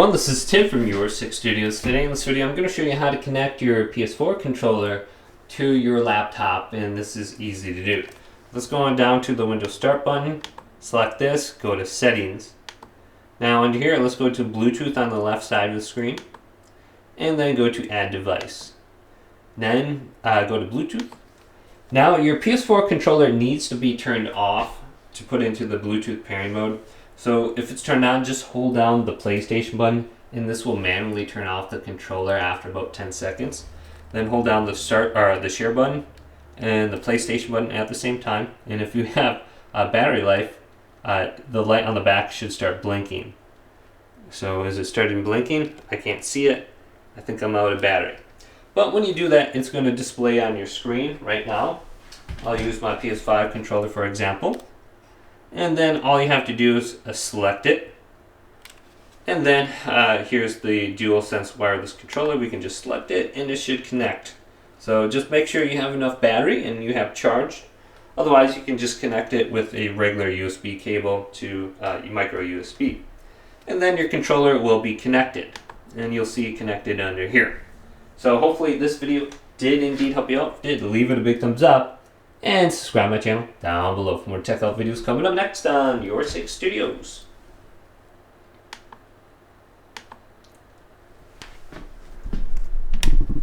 everyone, this is Tim from Your 6 Studios. Today in this video I'm going to show you how to connect your PS4 controller to your laptop, and this is easy to do. Let's go on down to the Windows Start button, select this, go to Settings. Now under here let's go to Bluetooth on the left side of the screen, and then go to Add Device. Then go to Bluetooth. Now your PS4 controller needs to be turned off to put into the Bluetooth pairing mode. So if it's turned on, just hold down the PlayStation button and this will manually turn off the controller after about 10 seconds. Then hold down the share button and the PlayStation button at the same time. And if you have battery life, the light on the back should start blinking. So is it starting blinking? I can't see it. I think I'm out of battery. But when you do that, it's going to display on your screen right now. I'll use my PS5 controller for example. And then all you have to do is select it. And then here's the DualSense wireless controller. We can just select it and it should connect. So just make sure you have enough battery and you have charged. Otherwise you can just connect it with a regular USB cable to micro USB. And then your controller will be connected. And you'll see it connected under here. So hopefully this video did indeed help you out. If it did, leave it a big thumbs up. And subscribe to my channel down below for more tech help videos coming up next on Your 6 Studios.